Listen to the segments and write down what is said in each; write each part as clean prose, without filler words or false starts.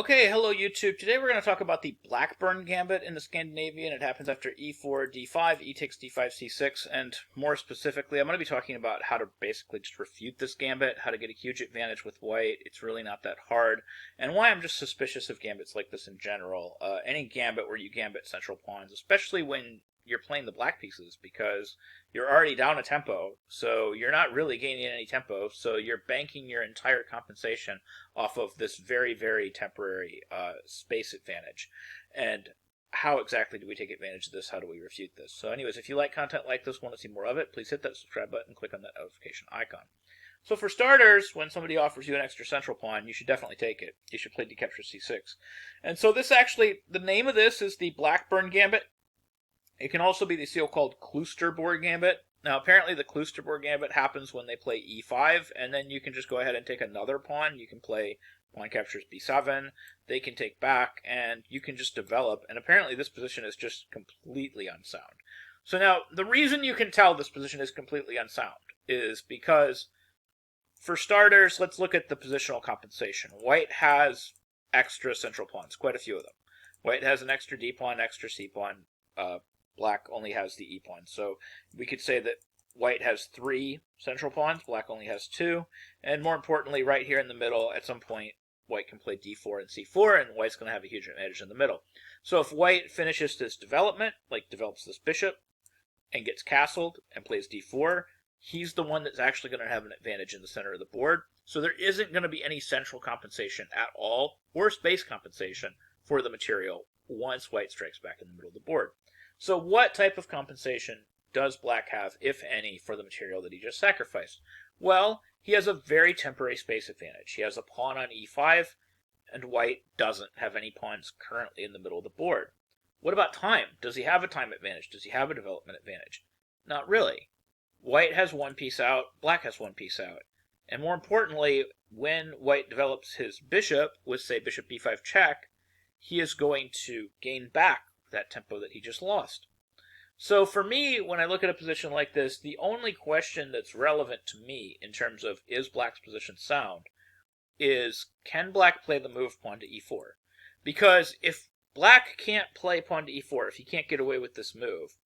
Okay, hello YouTube. Today we're going to talk about the Blackburn Gambit in the Scandinavian. It happens after e4, d5, e takes d5, c6, and more specifically, I'm going to be talking about how to basically just refute this gambit, how to get a huge advantage with white. It's really not that hard, and why I'm just suspicious of gambits like this in general. Any gambit where you gambit central pawns, especially when you're playing the black pieces, because you're already down a tempo, so you're not really gaining any tempo, so you're banking your entire compensation off of this very, very temporary space advantage. And how exactly do we take advantage of this? How do we refute this? So anyways, if you like content like this, want to see more of it, please hit that subscribe button, click on that notification icon. So for starters, when somebody offers you an extra central pawn, you should definitely take it. You should play d capture c6. And so this actually, the name of this is the Blackburn Gambit. It can also be the so-called Kloosterboer Gambit. Now, apparently the Kloosterboer Gambit happens when they play e5, and then you can just go ahead and take another pawn. You can play pawn captures b7, they can take back, and you can just develop, and apparently this position is just completely unsound. So now, the reason you can tell this position is completely unsound is because, for starters, let's look at the positional compensation. White has extra central pawns, quite a few of them. White has an extra d pawn, extra c pawn, Black only has the e pawn. So we could say that white has 3 central pawns, black only has 2. And more importantly, right here in the middle, at some point, white can play d4 and c4, and white's going to have a huge advantage in the middle. So if white finishes this development, like develops this bishop, and gets castled, and plays d4, he's the one that's actually going to have an advantage in the center of the board. So there isn't going to be any central compensation at all, or space compensation, for the material once white strikes back in the middle of the board. So what type of compensation does black have, if any, for the material that he just sacrificed? Well, he has a very temporary space advantage. He has a pawn on e5, and white doesn't have any pawns currently in the middle of the board. What about time? Does he have a time advantage? Does he have a development advantage? Not really. White has one piece out, black has one piece out. And more importantly, when white develops his bishop with, say, bishop b5 check, he is going to gain back that tempo that he just lost. So for me, when I look at a position like this, the only question that's relevant to me in terms of is black's position sound is, can black play the move pawn to e4? Because if black can't play pawn to e4, if he can't get away with this move,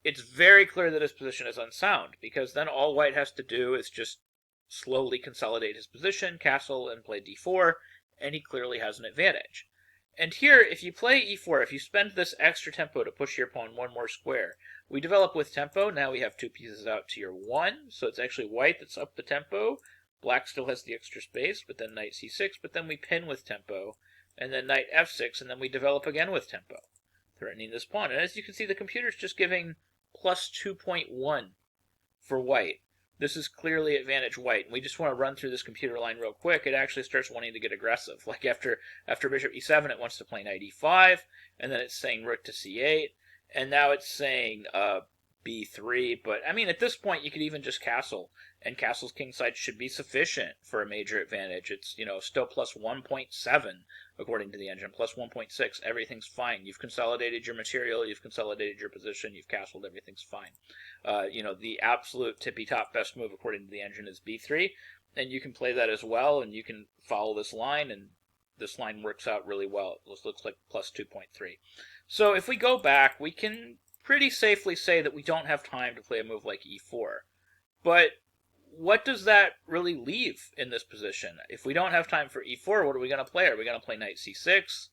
it's very clear that his position is unsound, because then all white has to do is just slowly consolidate his position, castle, and play d4, and he clearly has an advantage. And here, if you play e4, if you spend this extra tempo to push your pawn one more square, we develop with tempo. Now we have 2 pieces out to your 1, so it's actually white that's up the tempo. Black still has the extra space, but then knight c6, but then we pin with tempo, and then knight f6, and then we develop again with tempo, threatening this pawn. And as you can see, the computer's just giving plus 2.1 for white. This is clearly advantage white. And we just want to run through this computer line real quick. It actually starts wanting to get aggressive. Like after bishop e7, it wants to play knight e5, and then it's saying rook to c8, and now it's saying b3. But I mean, at this point, you could even just castle, and castle's kingside should be sufficient for a major advantage. It's, still plus 1.7 according to the engine, plus 1.6. Everything's fine. You've consolidated your material, you've consolidated your position, you've castled, everything's fine. The absolute tippy-top best move according to the engine is b3, and you can play that as well, and you can follow this line, and this line works out really well. It looks like plus 2.3. So if we go back, we can pretty safely say that we don't have time to play a move like e4. But what does that really leave in this position? If we don't have time for e4, what are we going to play? Are we going to play knight c6?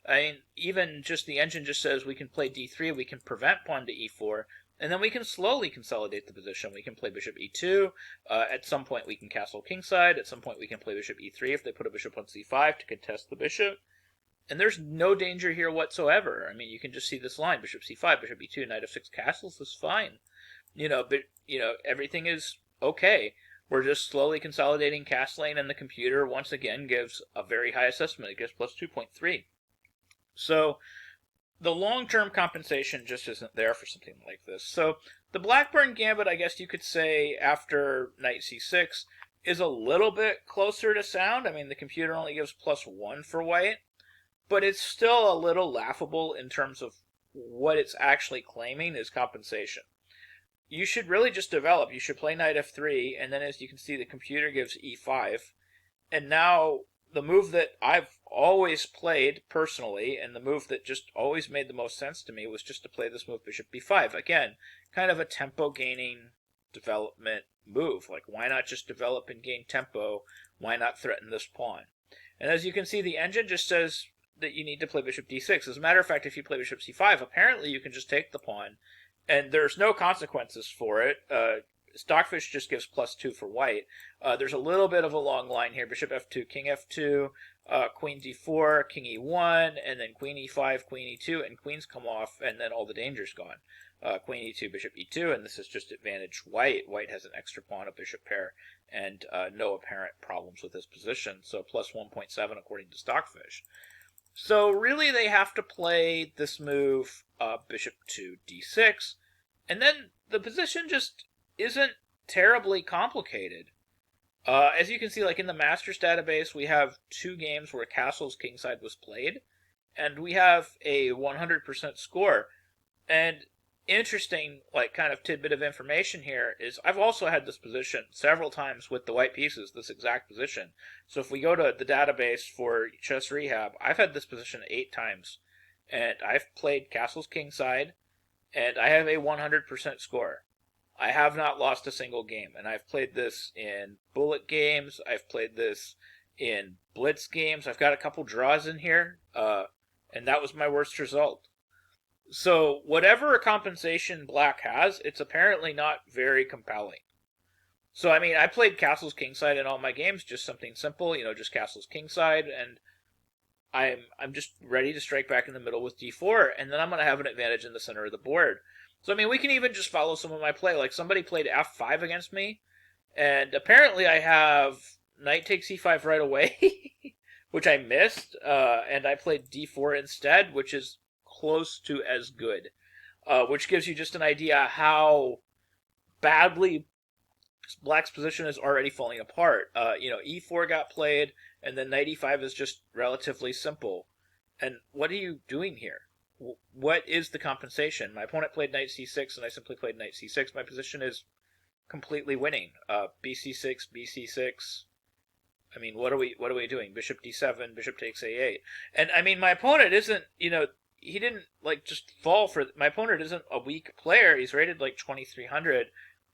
I mean, even just the engine just says we can play d3, we can prevent pawn to e4, and then we can slowly consolidate the position. We can play bishop e2. At some point, we can castle kingside. At some point, we can play bishop e3 if they put a bishop on c5 to contest the bishop. And there's no danger here whatsoever. I mean, you can just see this line: bishop c5, bishop e2, knight f6 castles is fine. But everything is okay. We're just slowly consolidating castling, and the computer once again gives a very high assessment. It gives plus 2.3. So the long-term compensation just isn't there for something like this. So the Blackburn Gambit, I guess you could say, after knight c6, is a little bit closer to sound. I mean, the computer only gives plus 1 for white, but it's still a little laughable in terms of what it's actually claiming is compensation. You should really just develop. You should play knight f3, and then as you can see, the computer gives e5, and now the move that I've always played personally, and the move that just always made the most sense to me, was just to play this move bishop b5. Again, kind of a tempo gaining development move. Like, why not just develop and gain tempo? Why not threaten this pawn? And as you can see, the engine just says that you need to play bishop d6. As a matter of fact, if you play bishop c5, apparently you can just take the pawn, and there's no consequences for it. Stockfish just gives +2 for white. There's a little bit of a long line here. Bishop f2, king f2, queen d4, king e1, and then queen e5, queen e2, and queens come off, and then all the danger's gone. Queen e2, bishop e2, and this is just advantage white. White has an extra pawn, a bishop pair, and no apparent problems with this position. So plus 1.7 according to Stockfish. So really they have to play this move, bishop to d6, and then the position just isn't terribly complicated. As you can see, like in the Masters database, we have 2 games where Castle's kingside was played, and we have a 100% score. And interesting, like, kind of tidbit of information here is I've also had this position several times with the white pieces, this exact position. So if we go to the database for Chess Rehab, I've had this position 8 times, and I've played Castle's kingside, and I have a 100% score. I have not lost a single game, and I've played this in bullet games, I've played this in blitz games, I've got a couple draws in here, and that was my worst result. So whatever compensation black has, it's apparently not very compelling. So I mean, I played Castle's kingside in all my games, just something simple, just Castle's kingside, and I'm just ready to strike back in the middle with d4, and then I'm going to have an advantage in the center of the board. So, I mean, we can even just follow some of my play. Like, somebody played f5 against me, and apparently I have knight takes e5 right away, which I missed, and I played d4 instead, which is close to as good, which gives you just an idea how badly black's position is already falling apart. E4 got played, and then knight e5 is just relatively simple. And what are you doing here? What is the compensation? My opponent played knight c6, and I simply played knight c6. My position is completely winning. bc6, bc6. I mean, what are we doing? Bishop d7, bishop takes a8. And I mean, my opponent isn't, he didn't like just fall for. My opponent isn't a weak player. He's rated like 2300,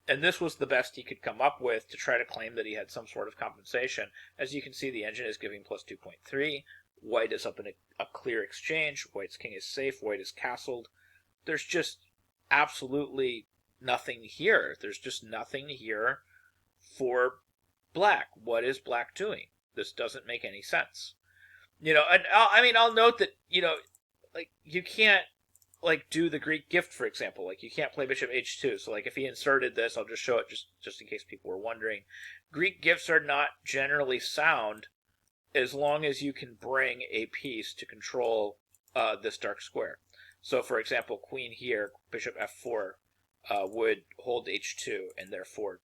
and this was the best he could come up with to try to claim that he had some sort of compensation. As you can see, the engine is giving plus 2.3. White is up in a clear exchange. White's king is safe. White is castled. There's just absolutely nothing here. There's just nothing here for black. What is black doing? This doesn't make any sense. And I'll note that, like, you can't, like, do the Greek gift, for example. Like, you can't play bishop h2. So, like, if he inserted this, I'll just show it just in case people were wondering. Greek gifts are not generally sound as long as you can bring a piece to control this dark square. So, for example, queen here, bishop f4, would hold h2, and therefore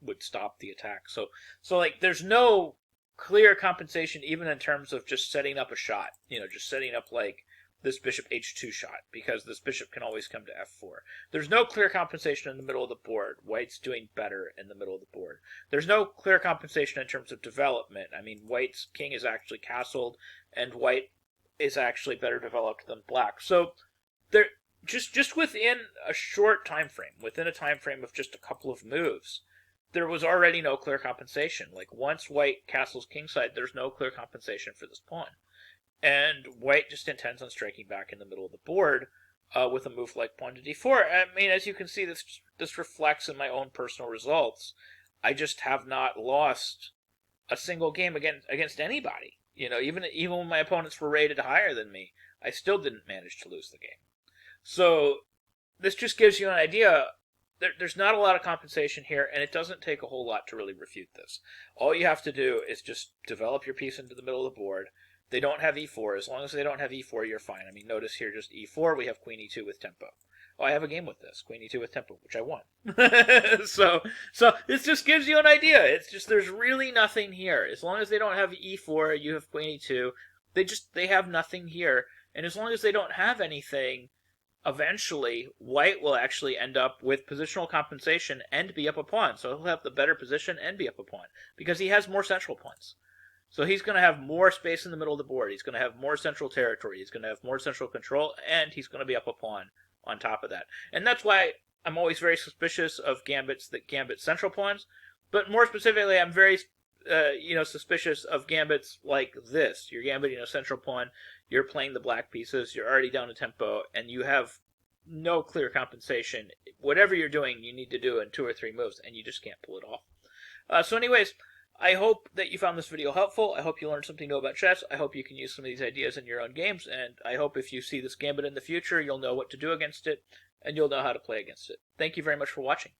would stop the attack. So like, there's no clear compensation even in terms of just setting up a shot. Just setting up, like, this bishop h2 shot, because this bishop can always come to f4. There's no clear compensation in the middle of the board. White's doing better in the middle of the board. There's no clear compensation in terms of development. I mean, white's king is actually castled, and white is actually better developed than black. So there, just within a short time frame, within a time frame of just a couple of moves, there was already no clear compensation. Like, once white castles kingside, there's no clear compensation for this pawn. And white just intends on striking back in the middle of the board with a move like pawn to d4. I mean, as you can see, this reflects in my own personal results. I just have not lost a single game against anybody. Even when my opponents were rated higher than me, I still didn't manage to lose the game. So this just gives you an idea. There's not a lot of compensation here, and it doesn't take a whole lot to really refute this. All you have to do is just develop your piece into the middle of the board. They don't have e4. As long as they don't have e4, you're fine. I mean, notice here, just e4, we have queen e2 with tempo. Oh, I have a game with this, queen e2 with tempo, which I won. so this just gives you an idea. It's just, there's really nothing here. As long as they don't have e4, you have queen e2. They have nothing here. And as long as they don't have anything, eventually, white will actually end up with positional compensation and be up a pawn. So he'll have the better position and be up a pawn, because he has more central pawns. So he's going to have more space in the middle of the board. He's going to have more central territory. He's going to have more central control, and he's going to be up a pawn on top of that. And that's why I'm always very suspicious of gambits that gambit central pawns. But more specifically, I'm very suspicious of gambits like this. You're gambiting a central pawn, you're playing the black pieces, you're already down a tempo, and you have no clear compensation. Whatever you're doing, you need to do in 2 or 3 moves, and you just can't pull it off. So anyways, I hope that you found this video helpful. I hope you learned something new about chess. I hope you can use some of these ideas in your own games, and I hope if you see this gambit in the future, you'll know what to do against it, and you'll know how to play against it. Thank you very much for watching.